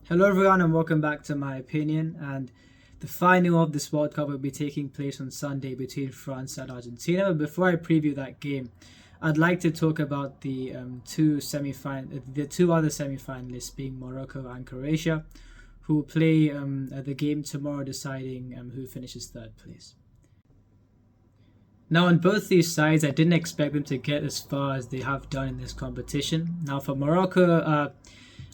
Hello everyone and welcome back to my opinion. And the final of this World Cup will be taking place on Sunday between France and Argentina. But before I preview that game, I'd like to talk about the two other semi-finalists, being Morocco and Croatia, who will play the game tomorrow, deciding who finishes third place. Now, on both these sides, I didn't expect them to get as far as they have done in this competition. Now, for Morocco,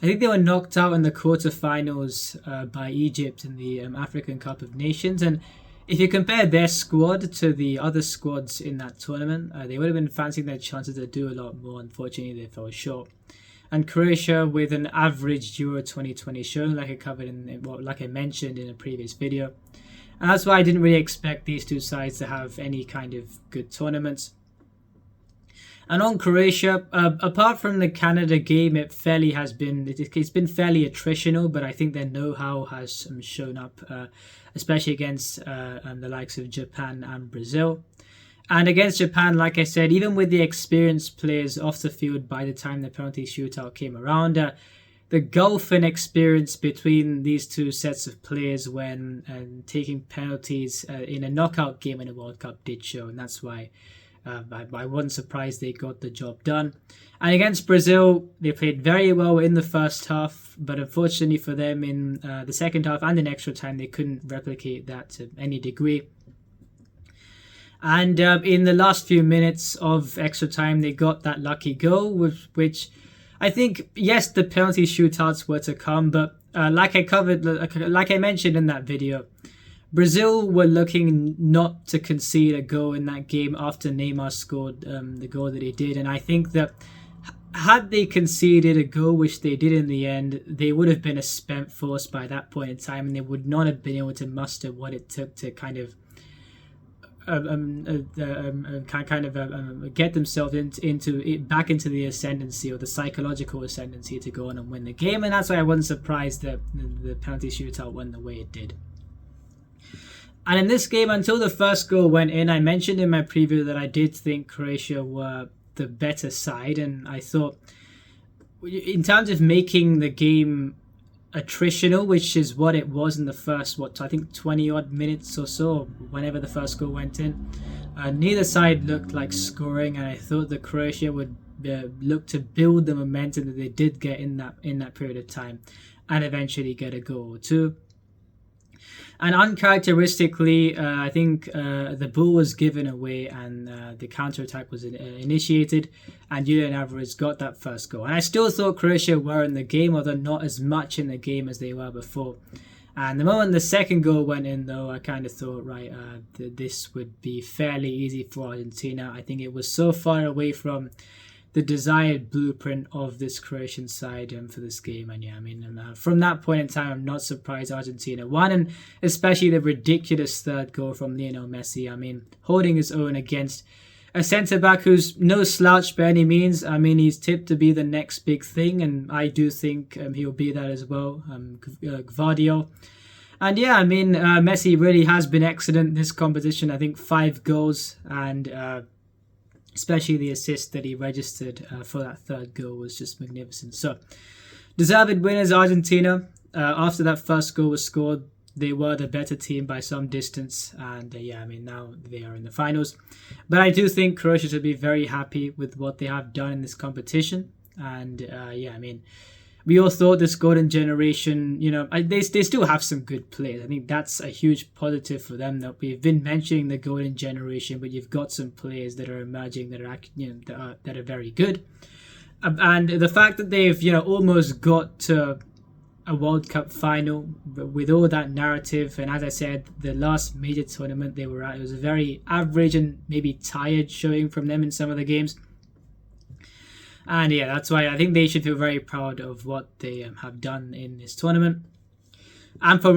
I think they were knocked out in the quarterfinals by Egypt in the African Cup of Nations. And if you compare their squad to the other squads in that tournament, they would have been fancying their chances to do a lot more. Unfortunately, they fell short. And Croatia, with an average Euro 2020 showing, like I mentioned in a previous video. And that's why I didn't really expect these two sides to have any kind of good tournaments. And on Croatia, apart from the Canada game, it's been fairly attritional, but I think their know-how has shown up, especially against the likes of Japan and Brazil. And against Japan, like I said, even with the experienced players off the field by the time the penalty shootout came around, the gulf in experience between these two sets of players when taking penalties in a knockout game in a World Cup did show, and that's why I wasn't surprised they got the job done. And against Brazil, they played very well in the first half, but unfortunately for them in the second half and in extra time, they couldn't replicate that to any degree. And in the last few minutes of extra time, they got that lucky goal, which I think, yes, the penalty shootouts were to come, but like I mentioned in that video, Brazil were looking not to concede a goal in that game after Neymar scored the goal that he did. And I think that had they conceded a goal, which they did in the end, they would have been a spent force by that point in time, and they would not have been able to muster what it took to kind of get themselves back into the ascendancy, or the psychological ascendancy, to go on and win the game. And that's why I wasn't surprised that the penalty shootout went the way it did. And in this game, until the first goal went in, I mentioned in my preview that I did think Croatia were the better side, and I thought in terms of making the game attritional, which is what it was in the first, 20 odd minutes or so, whenever the first goal went in, neither side looked like scoring, and I thought that Croatia would look to build the momentum that they did get in that period of time, and eventually get a goal or two. And uncharacteristically, I think the ball was given away and the counter-attack was initiated, and Julian Alvarez got that first goal. And I still thought Croatia were in the game, although not as much in the game as they were before. And the moment the second goal went in, though, I kind of thought, this would be fairly easy for Argentina. I think it was so far away from the desired blueprint of this Croatian side for this game. And from that point in time, I'm not surprised Argentina won, and especially the ridiculous third goal from Lionel Messi. Holding his own against a centre-back who's no slouch by any means. He's tipped to be the next big thing, and I do think he'll be that as well, Gvardiol. And Messi really has been excellent this competition. I think 5 goals, and especially the assist that he registered for that third goal was just magnificent. So, deserved winners Argentina. After that first goal was scored, they were the better team by some distance. And now they are in the finals. But I do think Croatia should be very happy with what they have done in this competition. And we all thought this golden generation, they still have some good players. I think that's a huge positive for them, that we've been mentioning the golden generation, but you've got some players that are emerging that are very good. And the fact that they've almost got to a World Cup final with all that narrative, and as I said, the last major tournament they were at, it was a very average and maybe tired showing from them in some of the games. And that's why I think they should feel very proud of what they have done in this tournament. And for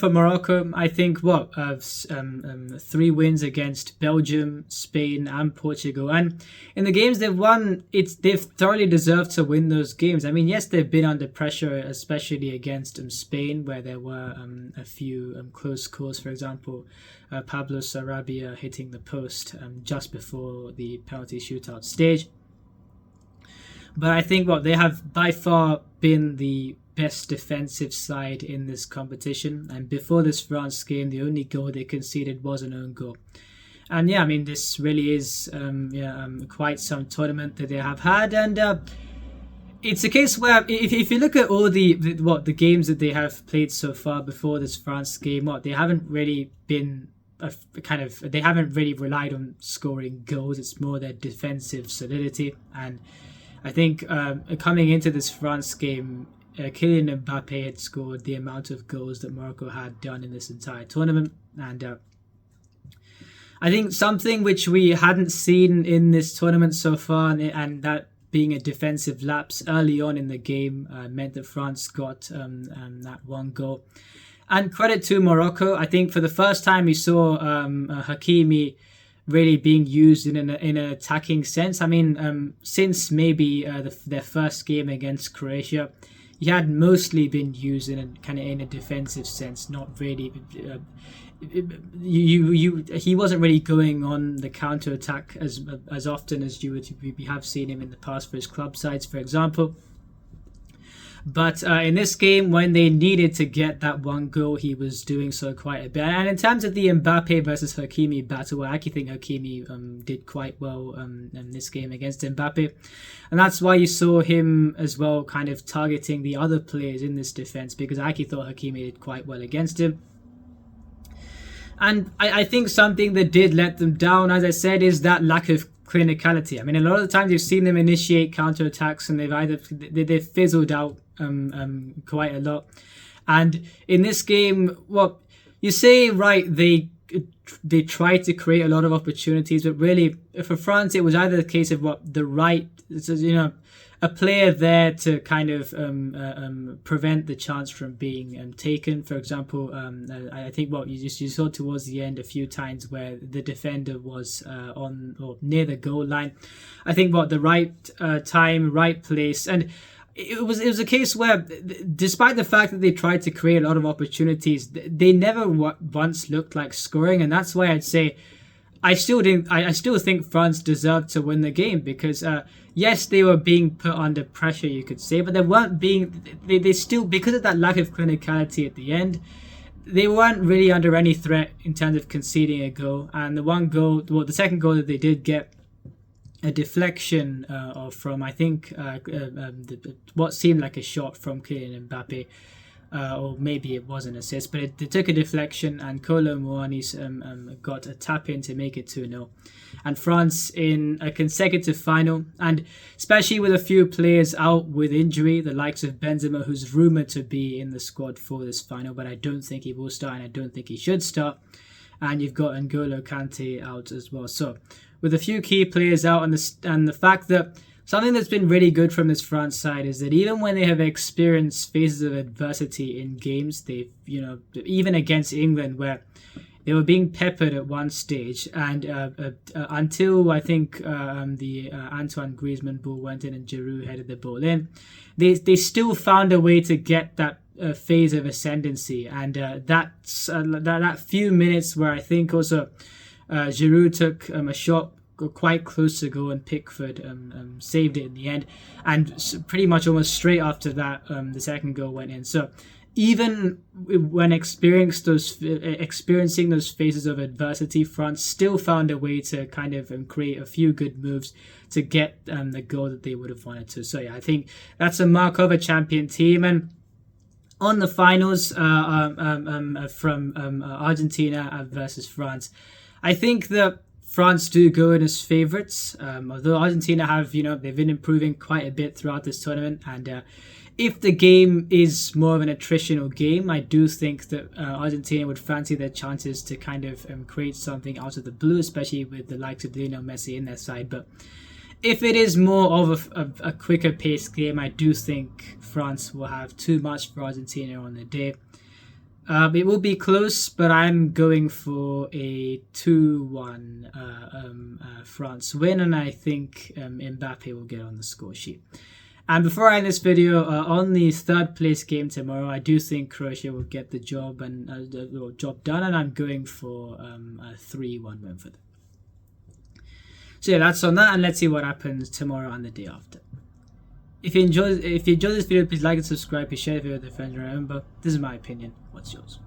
Morocco, I think 3 wins against Belgium, Spain, and Portugal. And in the games they've won, they've thoroughly deserved to win those games. Yes, they've been under pressure, especially against Spain, where there were a few close calls. For example, Pablo Sarabia hitting the post just before the penalty shootout stage. But I think they have by far been the best defensive side in this competition. And before this France game, the only goal they conceded was an own goal. And yeah, I mean, this really is quite some tournament that they have had. And it's a case where if you look at all the games that they have played so far before this France game, they haven't really been they haven't really relied on scoring goals. It's more their defensive solidity. And I think coming into this France game, Kylian Mbappe had scored the amount of goals that Morocco had done in this entire tournament. And I think something which we hadn't seen in this tournament so far, and that being a defensive lapse early on in the game, meant that France got that one goal. And credit to Morocco. I think for the first time we saw Hakimi really being used in an attacking sense. I mean, since maybe their first game against Croatia, he had mostly been used in a defensive sense, not really. He wasn't really going on the counter attack as often as you have seen him in the past for his club sides, for example. But in this game, when they needed to get that one goal, he was doing so quite a bit. And in terms of the Mbappe versus Hakimi battle, I actually think Hakimi did quite well in this game against Mbappe. And that's why you saw him as well kind of targeting the other players in this defense, because I actually thought Hakimi did quite well against him. And I think something that did let them down, as I said, is that lack of clinicality. I mean, a lot of the times you've seen them initiate counterattacks and they've fizzled out quite a lot. And in this game, well, you say, right, they tried to create a lot of opportunities, but really for France, it was either the case of a player there to kind of prevent the chance from being taken. For example, I think you saw towards the end a few times where the defender was on or near the goal line. I think the right time, right place, and it was a case where, despite the fact that they tried to create a lot of opportunities, they never once looked like scoring, and that's why I'd say I still think France deserved to win the game, because yes, they were being put under pressure, you could say, but they weren't they still, because of that lack of clinicality at the end, they weren't really under any threat in terms of conceding a goal. And the second goal that they did get a deflection from, I think, what seemed like a shot from Kylian Mbappe, or maybe it was an assist, but they took a deflection, and Kolo Muani's got a tap in to make it 2-0. And France in a consecutive final, and especially with a few players out with injury, the likes of Benzema, who's rumoured to be in the squad for this final, but I don't think he will start, and I don't think he should start. And you've got N'Golo Kante out as well. So with a few key players out, and the fact that something that's been really good from this France side is that even when they have experienced phases of adversity in games, they've, even against England, where they were being peppered at one stage, and until I think the Antoine Griezmann ball went in and Giroud headed the ball in, they still found a way to get that phase of ascendancy. And that few minutes where I think also Giroud took a shot quite close to goal, and Pickford saved it in the end, and pretty much almost straight after that the second goal went in. So even when experiencing those phases of adversity, France still found a way to kind of create a few good moves to get the goal that they would have wanted to. So yeah, I think that's a mark of a champion team. And on the finals from Argentina versus France, I think that France do go in as favourites, although Argentina have, they've been improving quite a bit throughout this tournament. And if the game is more of an attritional game, I do think that Argentina would fancy their chances to kind of create something out of the blue, especially with the likes of Lionel Messi in their side. But if it is more of a quicker paced game, I do think France will have too much for Argentina on the day. It will be close, but I'm going for a 2-1 France win, and I think Mbappe will get on the score sheet. And before I end this video, on the third place game tomorrow, I do think Croatia will get the job job done, and I'm going for a 3-1 win for them. So yeah, that's on that, and let's see what happens tomorrow and the day after. if you enjoy this video, please like and subscribe, please share the video with your friends, and remember, this is my opinion. What's yours?